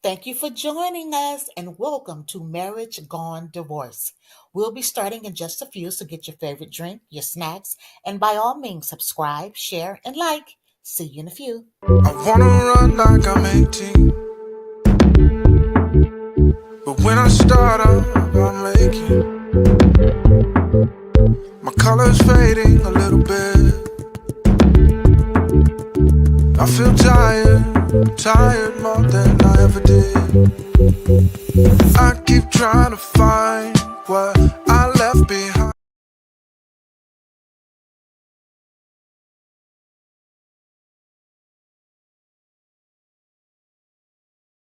Thank you for joining us and welcome to Marriage Gone Divorce. We'll be starting in just a few, so get your favorite drink, your snacks, and by all means, subscribe, share, and like. See you in a few. I wanna run like I'm 18, but when I start up, I'm making my colors fading a little bit. I feel tired more than I ever did. I keep trying to find what I left behind.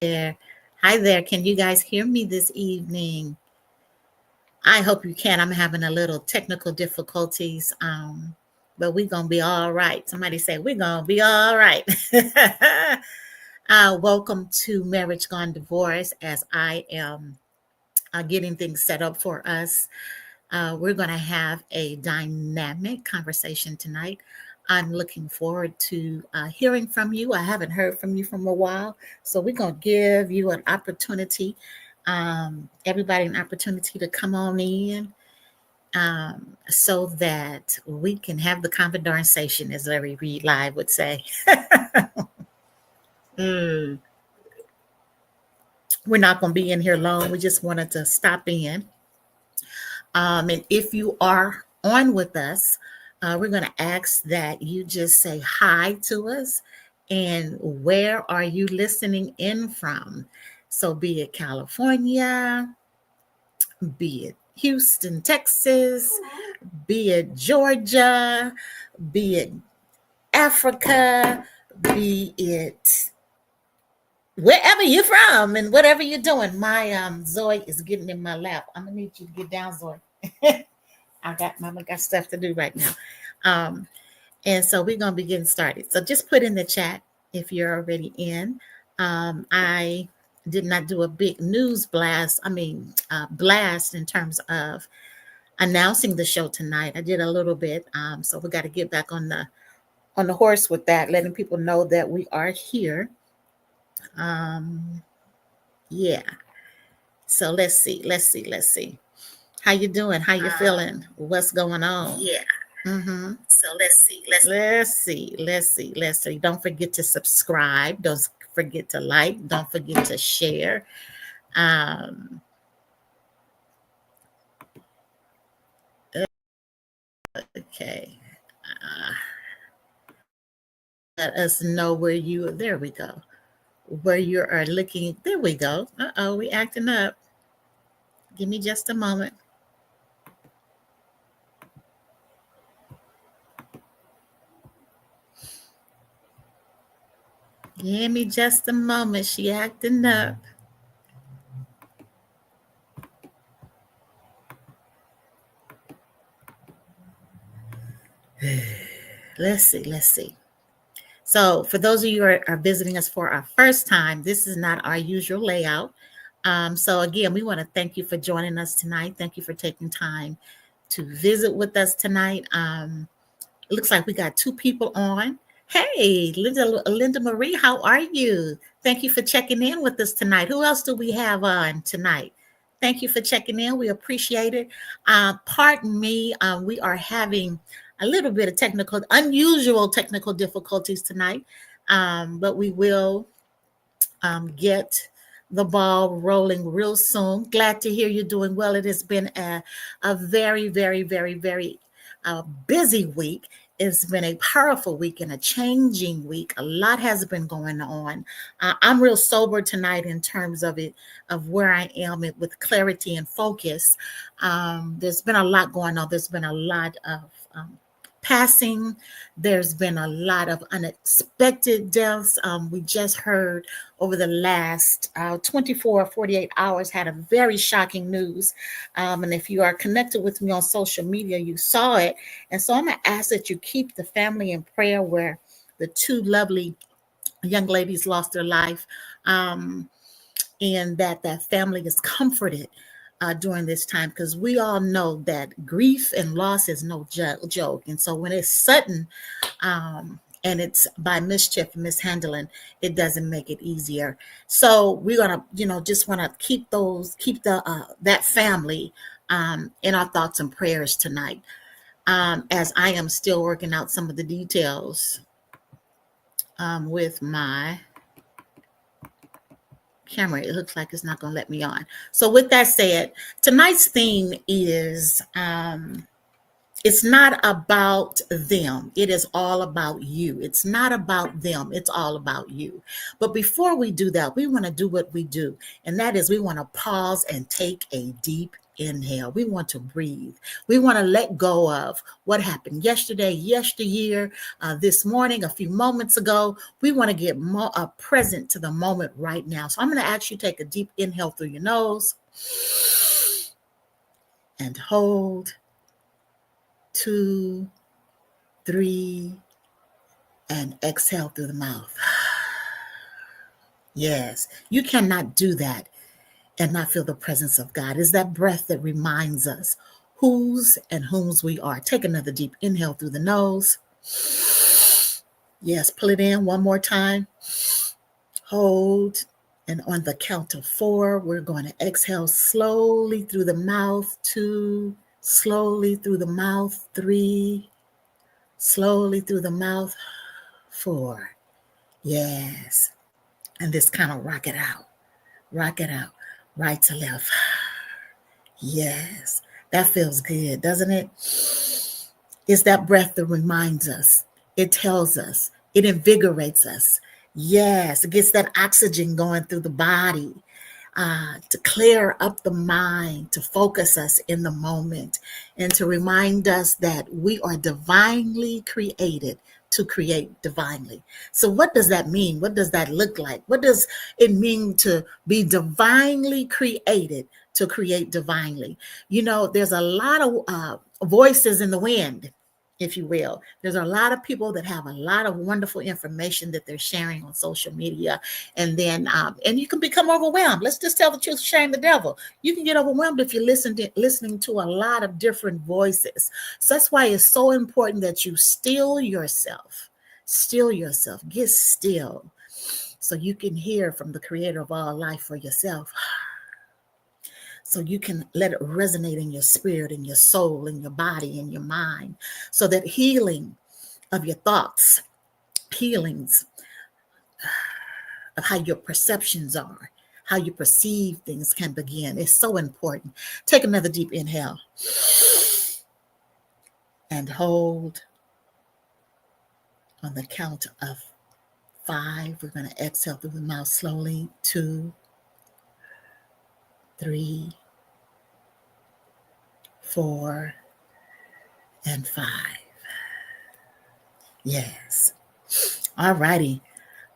There. Hi there. Can you guys hear me this evening? I hope you can. I'm having a little technical difficulties, but we're going to be all right. Somebody say, we're going to be all right. Welcome to Marriage Gone Divorce as I am getting things set up for us. We're going to have a dynamic conversation tonight. I'm looking forward to hearing from you. I haven't heard from you from a while, so we're going to give you an opportunity, everybody an opportunity to come on in so that we can have the conversation, as Larry Reed Live would say. We're not going to be in here long. We just wanted to stop in. And if you are on with us, we're going to ask that you just say hi to us and where are you listening in from? So be it California, be it Houston, Texas, be it Georgia, be it Africa, be it wherever you're from and whatever you're doing. My Zoe is getting in my lap. I'm gonna need you to get down, Zoe. Mama got stuff to do right now. And so we're gonna be getting started. So just put in the chat if you're already in. I did not do a big news blast, blast in terms of announcing the show tonight. I did a little bit. So we got to get back on the horse with that, letting people know that we are here. Yeah. So let's see. How you doing? How you feeling? What's going on? Yeah. Mm-hmm. So let's see. Don't forget to subscribe. Don't forget to like. Don't forget to share. Okay. Let us know where you. There we go. Where you are looking. There we go. We acting up. Give me just a moment. Give me just a moment. She acting up. Let's see. So for those of you who are visiting us for our first time, this is not our usual layout. So again, we want to thank you for joining us tonight. Thank you for taking time to visit with us tonight. It looks like we got 2 people on. Hey, Linda Marie, how are you? Thank you for checking in with us tonight. Who else do we have on tonight? Thank you for checking in. We appreciate it. Pardon me, we are having a little bit of unusual technical difficulties tonight, but we will get the ball rolling real soon. Glad to hear you're doing well. It has been a very, very, very, very busy week. It's been a powerful week and a changing week. A lot has been going on. I'm real sober tonight in terms of where I am with clarity and focus. There's been a lot going on. There's been a lot of passing. There's been a lot of unexpected deaths. We just heard over the last 24 48 hours had a very shocking news. And if you are connected with me on social media, you saw it. And so I'm going to ask that you keep the family in prayer where the 2 lovely young ladies lost their life, and that family is comforted during this time, because we all know that grief and loss is no joke. And so when it's sudden and it's by mischief, mishandling, it doesn't make it easier. So we're gonna, just want to keep that family in our thoughts and prayers tonight. As I am still working out some of the details with my camera. It looks like it's not going to let me on. So with that said, tonight's theme is it's not about them. It is all about you. It's not about them. It's all about you. But before we do that, we want to do what we do. And that is we want to pause and take a deep inhale. We want to breathe. We want to let go of what happened yesterday, yesteryear, this morning, a few moments ago. We want to get more present to the moment right now. So I'm going to ask you to take a deep inhale through your nose and hold. 2, 3, and exhale through the mouth. Yes, you cannot do that and not feel the presence of God. It's that breath that reminds us whose and whom's we are. Take another deep inhale through the nose. Yes, pull it in one more time. Hold. And on the count of 4, we're going to exhale slowly through the mouth. 2, slowly through the mouth. 3, slowly through the mouth. 4. Yes. And this kind of rock it out. Rock it out. Right to left. Yes. That feels good, doesn't it? It's that breath that reminds us. It tells us. It invigorates us. Yes. It gets that oxygen going through the body. To clear up the mind, to focus us in the moment, and to remind us that we are divinely created to create divinely. So what does that mean? What does that look like? What does it mean to be divinely created to create divinely? There's a lot of voices in the wind, if you will. There's a lot of people that have a lot of wonderful information that they're sharing on social media. And then, and you can become overwhelmed. Let's just tell the truth, shame the devil. You can get overwhelmed if you're listening to a lot of different voices. So that's why it's so important that you still yourself, get still so you can hear from the creator of all life for yourself. So you can let it resonate in your spirit, in your soul, in your body, in your mind, so that healing of your thoughts, healings of how your perceptions are, how you perceive things can begin. It's so important. Take another deep inhale and hold. On the count of 5, we're going to exhale through the mouth slowly. 2, 3, 4, and 5. Yes. All righty.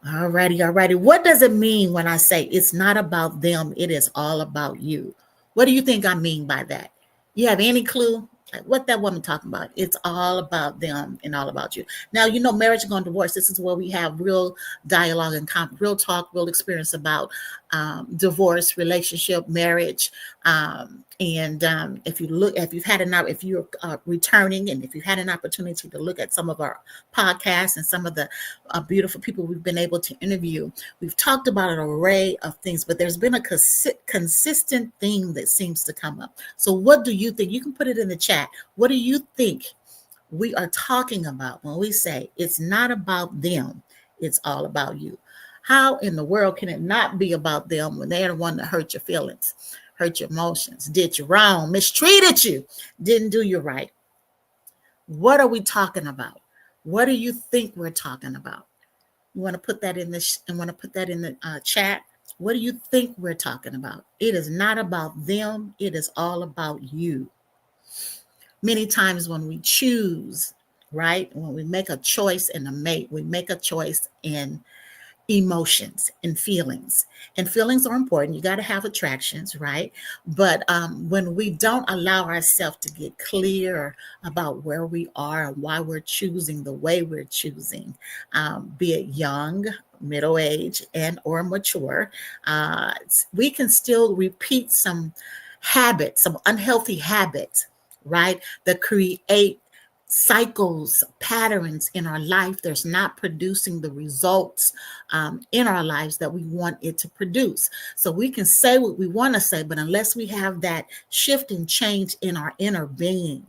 What does it mean when I say it's not about them, it is all about you? What do you think I mean by that? You have any clue? Like what that woman talking about? It's all about them and all about you. Now, marriage and divorce, this is where we have real dialogue and real talk, real experience about divorce, relationship, marriage. If you're returning, and if you've had an opportunity to look at some of our podcasts and some of the beautiful people we've been able to interview, we've talked about an array of things, but there's been a consistent theme that seems to come up. So what do you think? You can put it in the chat. What do you think we are talking about when we say it's not about them, it's all about you? How in the world can it not be about them when they're the one that hurt your feelings, hurt your emotions, did you wrong, mistreated you, didn't do you right? What are we talking about? What do you think we're talking about? You want to put that in this and want to put that in the chat? What do you think we're talking about? It is not about them. It is all about you. Many times when we choose, right? When we make a choice in a mate, we make a choice in emotions and feelings. And feelings are important. You got to have attractions, right? But when we don't allow ourselves to get clear about where we are and why we're choosing the way we're choosing, be it young, middle age, and or mature, we can still repeat some habits, some unhealthy habits, right? That create cycles, patterns in our life that's not producing the results in our lives that we want it to produce. So we can say what we want to say, but unless we have that shift and change in our inner being,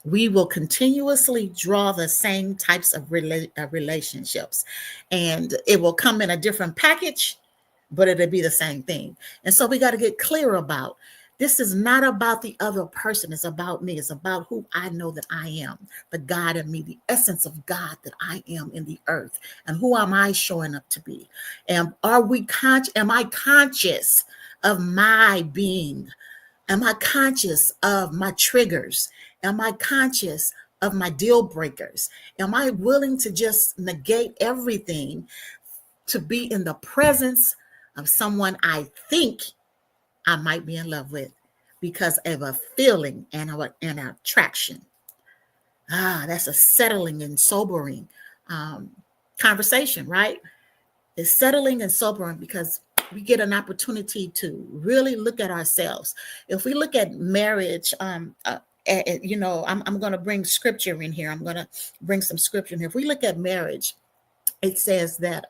we will continuously draw the same types of relationships, and it will come in a different package, but it'll be the same thing. And so we got to get clear about, this is not about the other person. It's about me. It's about who I know that I am, the God in me, the essence of God that I am in the earth. And who am I showing up to be? And am I conscious of my being? Am I conscious of my triggers? Am I conscious of my deal breakers? Am I willing to just negate everything to be in the presence of someone I think I might be in love with because of a feeling and an attraction? That's a settling and sobering conversation, right? It's settling and sobering because we get an opportunity to really look at ourselves. If we look at marriage, I'm going to bring scripture in here. I'm going to bring some scripture in here. If we look at marriage, it says that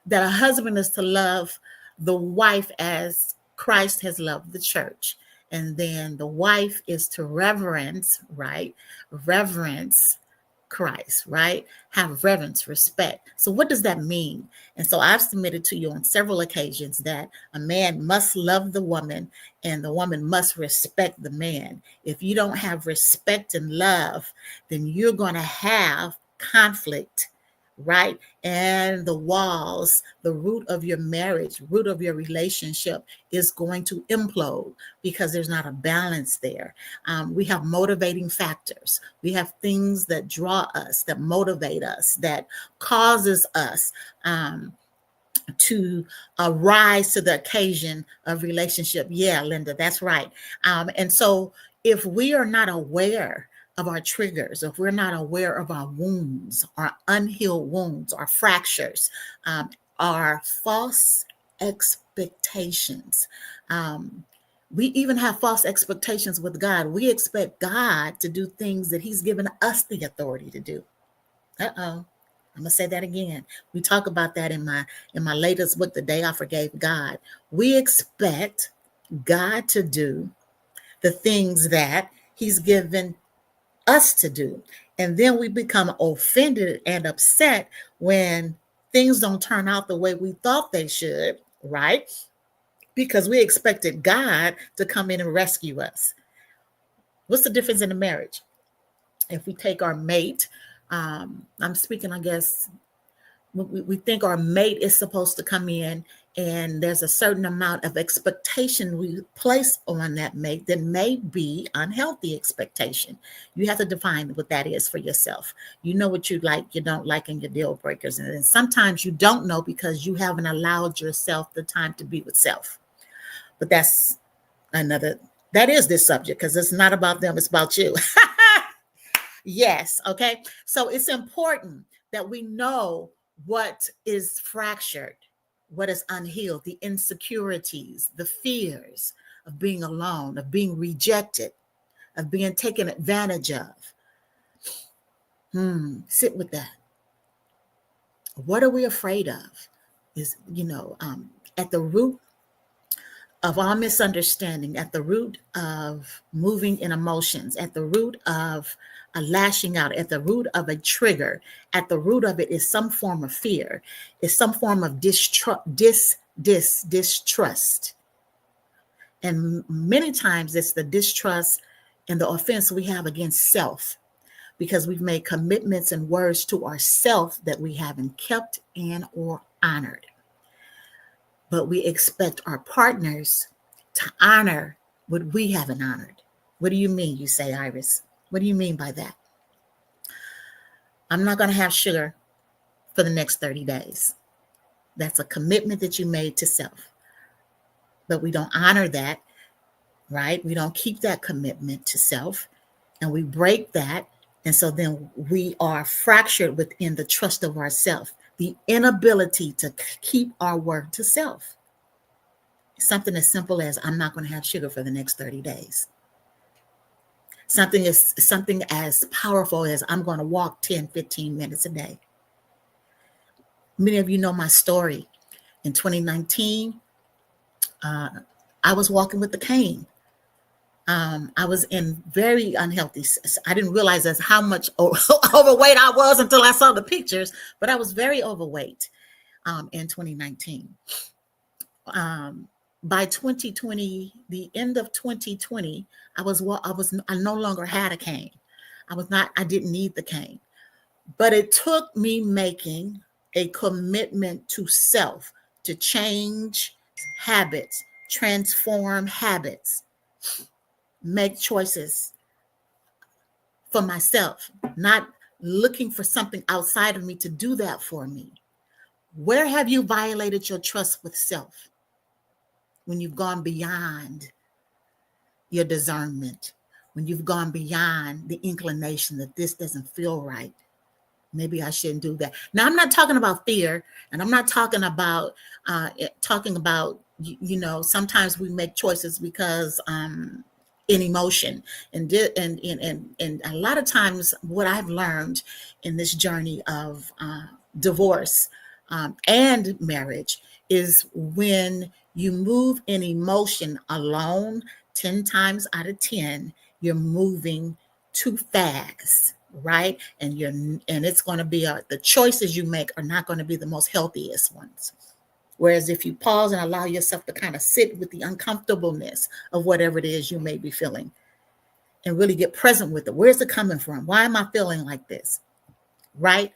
that a husband is to love the wife as Christ has loved the church. And then the wife is to reverence, right? Reverence Christ, right? Have reverence, respect. So what does that mean? And so I've submitted to you on several occasions that a man must love the woman and the woman must respect the man. If you don't have respect and love, then you're going to have conflict, right? And the walls, the root of your marriage, root of your relationship is going to implode because there's not a balance there. We have motivating factors. We have things that draw us, that motivate us, that causes us to rise to the occasion of relationship. Yeah, Linda, that's right. And so if we are not aware of our triggers, if we're not aware of our wounds, our unhealed wounds, our fractures, our false expectations. We even have false expectations with God. We expect God to do things that he's given us the authority to do. I'm gonna say that again. We talk about that in my latest book, The Day I Forgave God. We expect God to do the things that he's given us to do. And then we become offended and upset when things don't turn out the way we thought they should, right? Because we expected God to come in and rescue us. What's the difference in a marriage? If we take our mate, I'm speaking, I guess, we think our mate is supposed to come in and there's a certain amount of expectation we place on that mate that may be unhealthy expectation. You have to define what that is for yourself. You know what you like, you don't like, and your deal breakers. And then sometimes you don't know because you haven't allowed yourself the time to be with self. But that is this subject because it's not about them, it's about you. Yes, okay. So it's important that we know what is fractured, what is unhealed, the insecurities, the fears of being alone, of being rejected, of being taken advantage of. Sit with that. What are we afraid of? Is, at the root of our misunderstanding, at the root of moving in emotions, at the root of a lashing out, at the root of a trigger, at the root of it is some form of fear, is some form of distrust. And many times it's the distrust and the offense we have against self because we've made commitments and words to ourself that we haven't kept and or honored. But we expect our partners to honor what we haven't honored. What do you mean, you say, Iris? What do you mean by that? I'm not going to have sugar for the next 30 days. That's a commitment that you made to self. But we don't honor that, right? We don't keep that commitment to self, and we break that. And so then we are fractured within the trust of ourself, the inability to keep our word to self. Something as simple as, I'm not going to have sugar for the next 30 days. Something as powerful as I'm going to walk 10, 15 minutes a day. Many of you know my story. In 2019, I was walking with the cane. I was in very unhealthy. I didn't realize as how much overweight I was until I saw the pictures, but I was very overweight in 2019. By 2020, the end of 2020, I no longer had a cane. I didn't need the cane, but it took me making a commitment to self to change habits, transform habits, make choices for myself, not looking for something outside of me to do that for me. Where have you violated your trust with self when you've gone beyond your discernment, when you've gone beyond the inclination that this doesn't feel right? Maybe I shouldn't do that. Now, I'm not talking about fear, and I'm not talking about sometimes we make choices because in emotion, and a lot of times what I've learned in this journey of divorce and marriage is when you move in emotion alone, 10 times out of 10, you're moving too fast, right? And it's going to be the choices you make are not going to be the most healthiest ones. Whereas if you pause and allow yourself to kind of sit with the uncomfortableness of whatever it is you may be feeling and really get present with it. Where's it coming from? Why am I feeling like this? Right?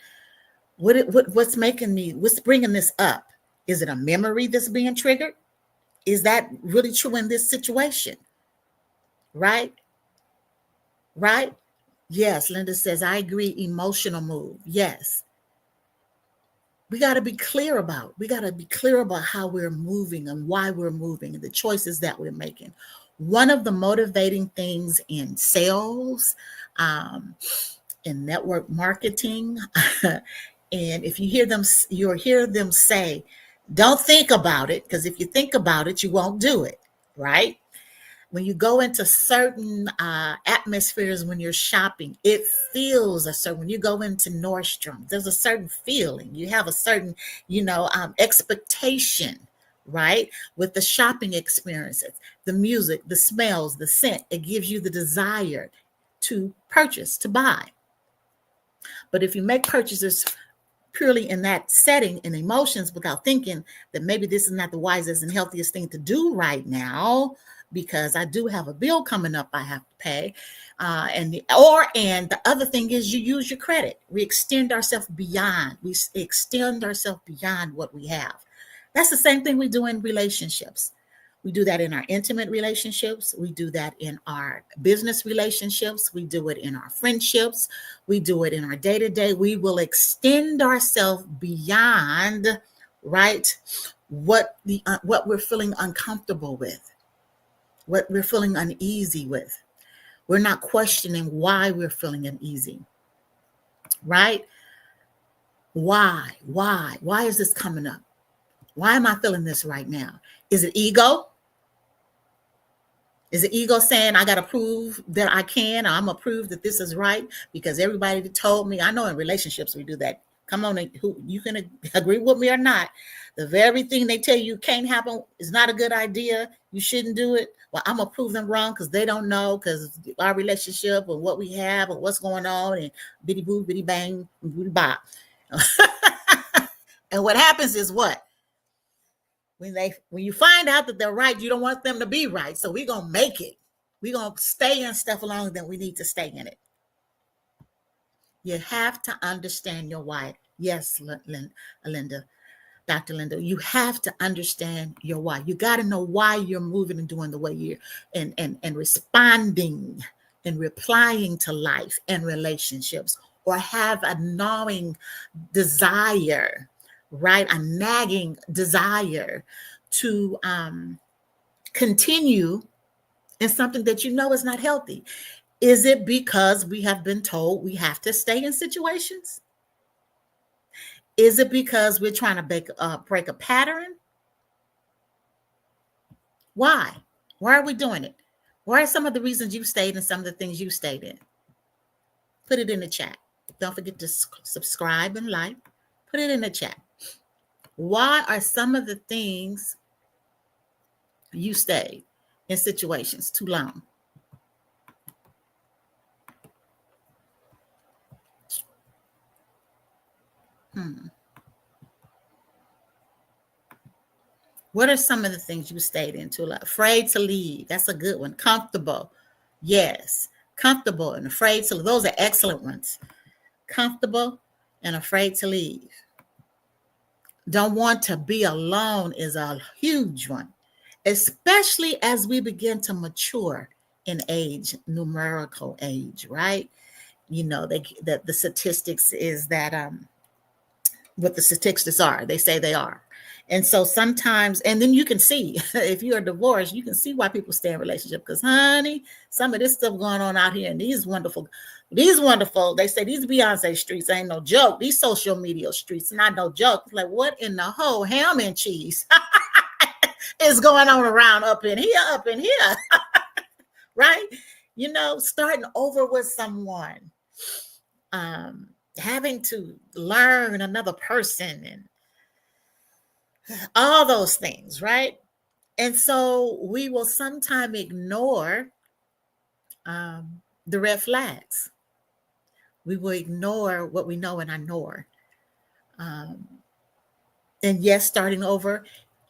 What's bringing this up? Is it a memory that's being triggered? Is that really true in this situation? Right? Right? Yes, Linda says, I agree, emotional move. Yes. We got to be clear about how we're moving and why we're moving and the choices that we're making. One of the motivating things in sales, in network marketing, and if you'll hear them say, don't think about it, because if you think about it, you won't do it, right? When you go into certain atmospheres when you're shopping, it feels a certain, when you go into Nordstrom, there's a certain feeling. You have a certain, expectation, right? With the shopping experiences, the music, the smells, the scent, it gives you the desire to purchase, to buy. But if you make purchases purely in that setting and emotions without thinking that maybe this is not the wisest and healthiest thing to do right now, because I do have a bill coming up I have to pay. And the other thing is you use your credit. We extend ourselves beyond what we have. That's the same thing we do in relationships. We do that in our intimate relationships. We do that in our business relationships. We do it in our friendships. We do it in our day-to-day. We will extend ourselves beyond, right, what we're feeling uncomfortable with, what we're feeling uneasy with. We're not questioning why we're feeling uneasy, right? Why is this coming up? Why am I feeling this right now? Is it ego? Is it ego saying I got to prove that I can, or I'm going to prove that this is right because everybody told me? I know in relationships we do that. Come on, you can agree with me or not. The very thing they tell you can't happen is not a good idea. You shouldn't do it. Well, I'm going to prove them wrong because they don't know, because our relationship and what we have and what's going on, and bitty boo, bitty bang, bitty bop. And what happens is what? When you find out that they're right, you don't want them to be right. So we're going to make it. We're going to stay in stuff longer than we need to stay in it. You have to understand your why. Yes, Linda, Dr. Linda, you have to understand your why. You got to know why you're moving and doing the way you're and responding and replying to life and relationships, or have a gnawing desire, right? A nagging desire to continue in something that you know is not healthy. Is it because we have been told we have to stay in situations? Is it because we're trying to break a pattern? Why? Why are we doing it? What are some of the reasons you stayed and some of the things you stayed in? Put it in the chat. Don't forget to subscribe and like. Put it in the chat. Why are some of the things you stayed in situations too long? What are some of the things you stayed in too long? Afraid to leave. That's a good one. Comfortable. Yes. Comfortable and afraid to leave. Those are excellent ones. Comfortable and afraid to leave. Don't want to be alone is a huge one, especially as we begin to mature in age, numerical age, right? You know, the statistics is that what the statistics are. They say they are. And so sometimes, and then you can see, if you're divorced, you can see why people stay in relationship. Because, honey, some of this stuff going on out here in these wonderful, they say these Beyonce streets ain't no joke. These social media streets, not no joke. It's like, what in the whole ham and cheese is going on around up in here, right? You know, starting over with someone, having to learn another person and all those things, right? And so we will sometimes ignore the red flags. We will ignore what we know and ignore. And yes, starting over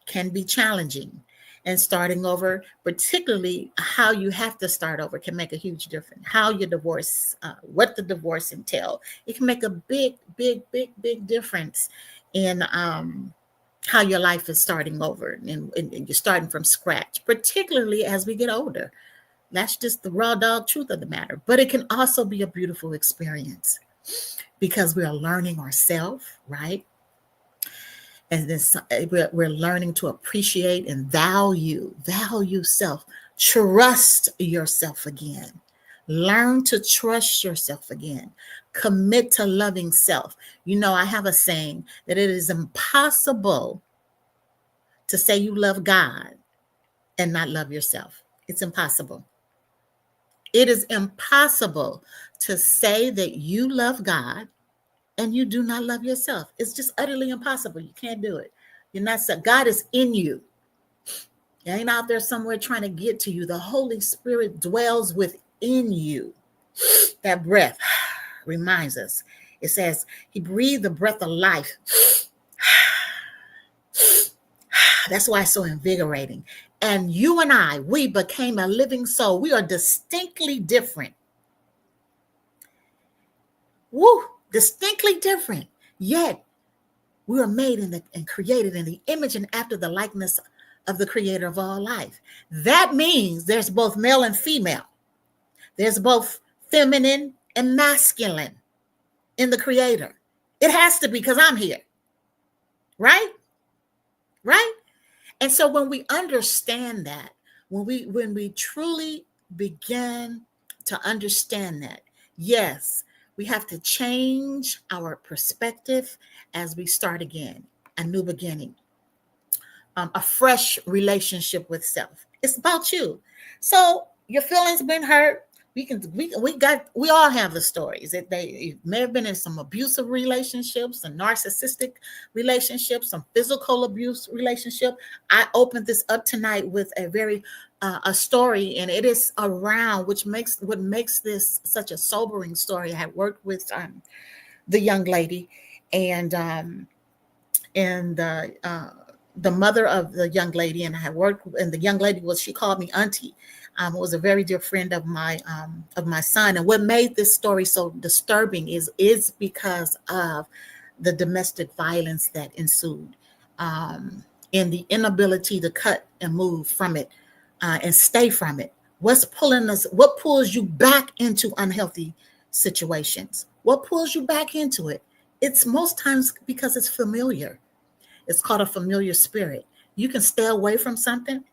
can be challenging. And starting over, particularly how you have to start over, can make a huge difference. How your divorce, what the divorce entail, it can make a big difference in how your life is starting over, and you're starting from scratch, particularly as we get older. That's just the raw dog truth of the matter. But it can also be a beautiful experience because we are learning ourselves, right? And then we're learning to appreciate and value self. Trust yourself again. Learn to trust yourself again. Commit to loving self. You know, I have a saying that it is impossible to say you love God and not love yourself. It's impossible. It is impossible to say that you love God and you do not love yourself. It's just utterly impossible. You can't do it. You're not. God is in you. He ain't out there somewhere trying to get to you. The Holy Spirit dwells within you. That breath reminds us. It says he breathed the breath of life. That's why it's so invigorating. And you and I, we became a living soul. We are distinctly different. Woo, distinctly different. Yet we were made and created in the image and after the likeness of the creator of all life. That means there's both male and female. There's both feminine and masculine in the creator. It has to be because I'm here. Right? Right? And so when we understand that, when we truly begin to understand that, yes, we have to change our perspective as we start again, a new beginning, a fresh relationship with self. It's about you. So your feelings been hurt. We all have the stories. They may have been in some abusive relationships, some narcissistic relationships, some physical abuse relationship. I opened this up tonight with a story, and it is around what makes this such a sobering story. I had worked with the young lady, and the mother of the young lady, and I had worked, and the young lady she called me auntie. Was a very dear friend of my son. And what made this story so disturbing is because of the domestic violence that ensued, and the inability to cut and move from it and stay from it. What pulls you back into unhealthy situations? What pulls you back into it? It's most times because it's familiar. It's called a familiar spirit. You can stay away from something,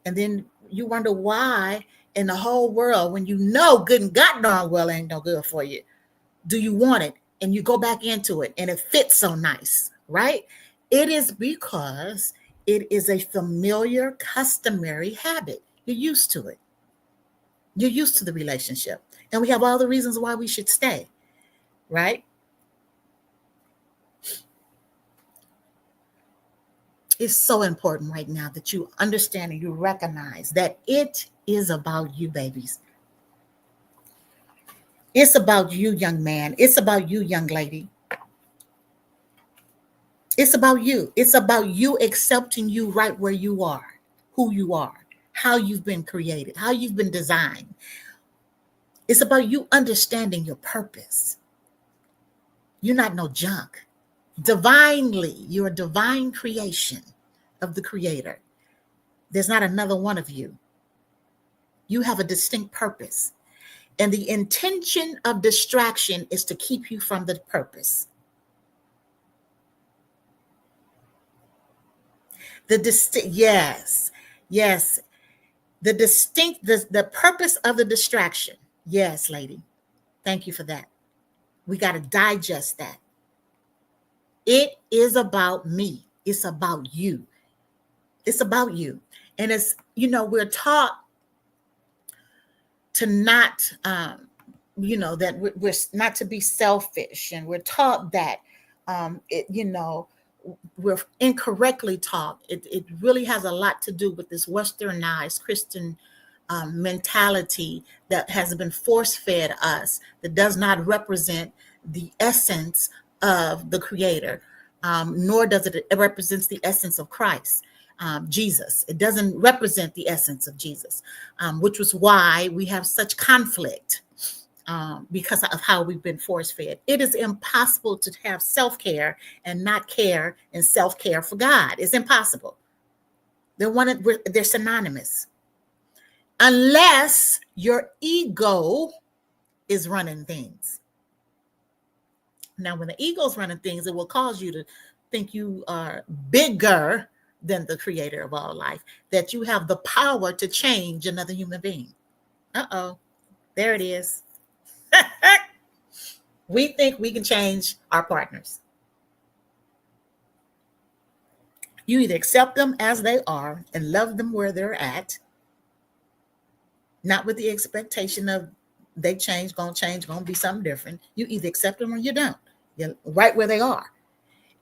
and then you wonder why in the whole world, when you know good and god darn well ain't no good for you, do you want it? And you go back into it and it fits so nice, right? It is because it is a familiar, customary habit. You're used to it. You're used to the relationship. And we have all the reasons why we should stay, right? It's so important right now that you understand and you recognize that it is about you, babies. It's about you, young man. It's about you, young lady. It's about you. It's about you accepting you right where you are, who you are, how you've been created, how you've been designed. It's about you understanding your purpose. You're not no junk. Divinely, you're a divine creation of the Creator. There's not another one of you. You have a distinct purpose. And the intention of distraction is to keep you from the purpose. Yes. The purpose of the distraction. Yes, lady. Thank you for that. We got to digest that. It is about me. It's about you. It's about you. And it's, we're taught to not, that we're not to be selfish. And we're taught that, we're incorrectly taught. It really has a lot to do with this westernized Christian mentality that has been force-fed us, that does not represent the essence of the Creator, nor does it represent the essence of Christ, Jesus. It doesn't represent the essence of Jesus, which was why we have such conflict, because of how we've been force-fed. It is impossible to have self-care and not care and self-care for God. It's impossible. They're synonymous. Unless your ego is running things. Now, when the ego's running things, it will cause you to think you are bigger than the Creator of all life, that you have the power to change another human being. There it is. We think we can change our partners. You either accept them as they are and love them where they're at, not with the expectation of they gonna be something different. You either accept them or you don't. You're right where they are.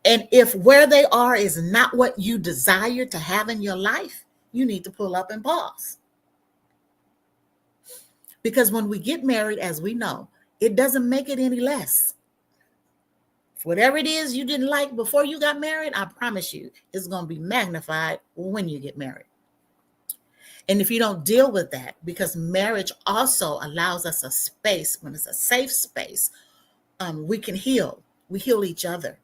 And if where they are is not what you desire to have in your life, you need to pull up and pause. Because when we get married, as we know, it doesn't make it any less. Whatever it is you didn't like before you got married, I promise you, it's going to be magnified when you get married. And if you don't deal with that, because marriage also allows us a space, when it's a safe space, we can heal. We heal each other.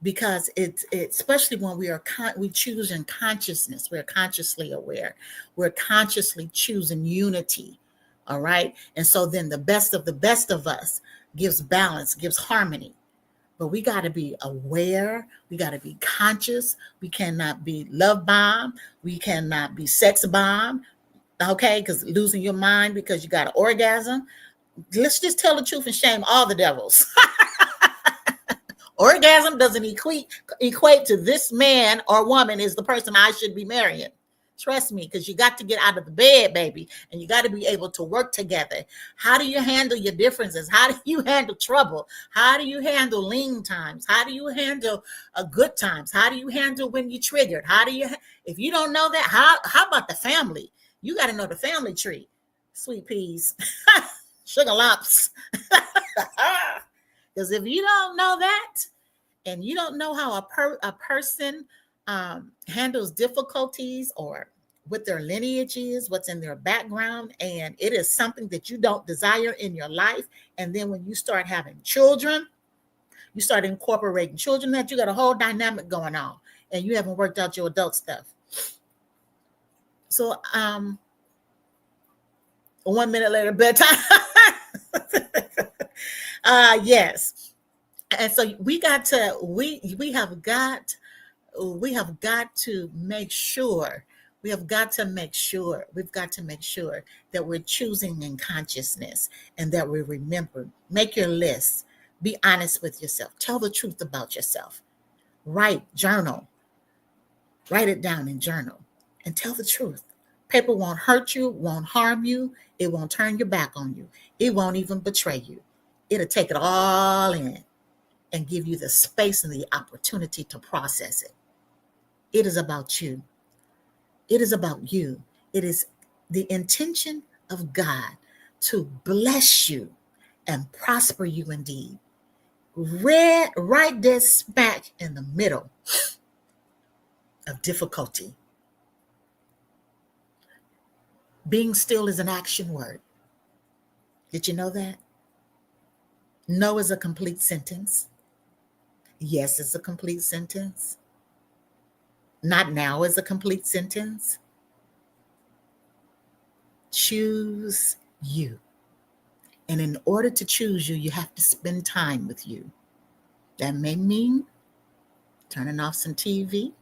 Because it's especially when we choose in consciousness, we're consciously aware, we're consciously choosing unity. All right. And so then the best of us gives balance, gives harmony. But we got to be aware. We got to be conscious. We cannot be love bomb. We cannot be sex bomb. Okay. Because losing your mind because you got an orgasm. Let's just tell the truth and shame all the devils. Orgasm doesn't equate to this man or woman is the person I should be marrying. Trust me, because you got to get out of the bed, baby, and you got to be able to work together. How do you handle your differences? How do you handle trouble? How do you handle lean times? How do you handle good times? How do you handle when you're triggered? If you don't know that, how about the family? You got to know the family tree. Sweet peas, sugar lumps. Because if you don't know that, and you don't know how a person handles difficulties or what their lineage is, what's in their background, and it is something that you don't desire in your life, and then when you start having children, you start incorporating children, that you got a whole dynamic going on, and you haven't worked out your adult stuff. So 1 minute later, bedtime. Yes. And so we have got to make sure that we're choosing in consciousness and that we remember. Make your list. Be honest with yourself. Tell the truth about yourself. Write it down in journal and tell the truth. Paper won't hurt you, won't harm you. It won't turn your back on you. It won't even betray you. It'll take it all in and give you the space and the opportunity to process it. It is about you. It is about you. It is the intention of God to bless you and prosper you indeed. Right there smack in the middle of difficulty. Being still is an action word. Did you know that? No is a complete sentence. Yes is a complete sentence. Not now is a complete sentence. Choose you. And in order to choose you, you have to spend time with you. That may mean turning off some TV.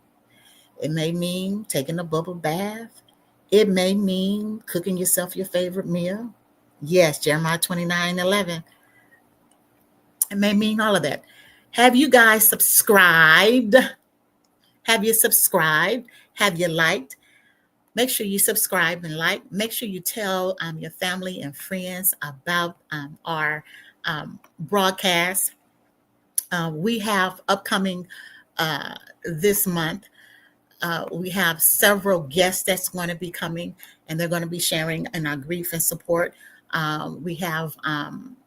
It may mean taking a bubble bath. It may mean cooking yourself your favorite meal. Yes, Jeremiah 29:11. It may mean all of that. Have you guys subscribed? Have you subscribed? Have you liked? Make sure you subscribe and like. Make sure you tell your family and friends about our broadcast. We have upcoming this month. We have several guests that's going to be coming, and they're going to be sharing in our grief and support. We have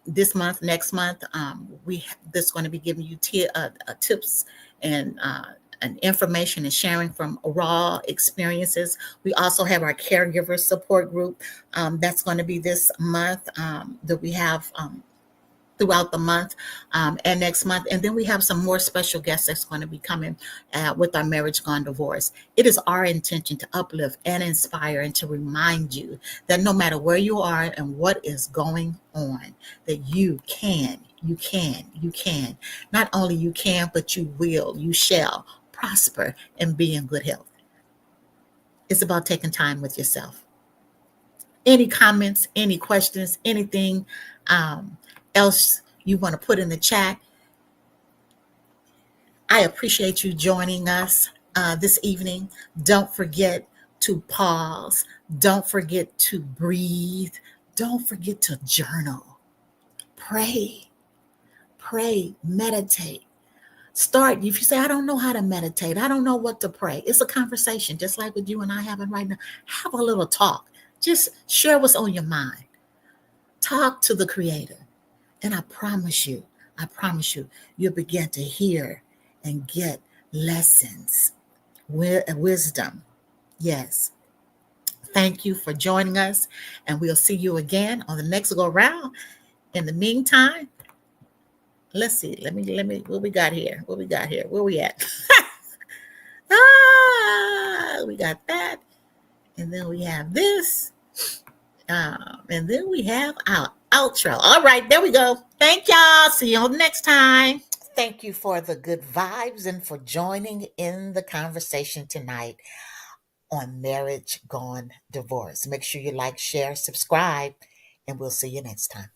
this month, next month, this going to be giving you tips and information and sharing from raw experiences. We also have our caregiver support group that's going to be this month that we have throughout the month and next month. And then we have some more special guests that's going to be coming with our Marriage Gone Divorce. It is our intention to uplift and inspire and to remind you that no matter where you are and what is going on, that you can. Not only you can, but you will, you shall prosper and be in good health. It's about taking time with yourself. Any comments, any questions, anything else you want to put in the chat? I appreciate you joining us this evening. Don't forget to pause. Don't forget to breathe. Don't forget to journal. Pray, meditate. Start. If you say, I don't know how to meditate, I don't know what to pray, it's a conversation, just like what you and I having right now. Have a little talk. Just share what's on your mind. Talk to the Creator. And I promise you, you'll begin to hear and get lessons, wisdom. Yes. Thank you for joining us, and we'll see you again on the next go round. In the meantime, let's see. Let me. What we got here? Where we at? We got that, and then we have this, and then we have our outro. All right, there we go. Thank y'all. See you on next time. Thank you for the good vibes and for joining in the conversation tonight on Marriage Gone Divorce. Make sure you like, share, subscribe, and we'll see you next time.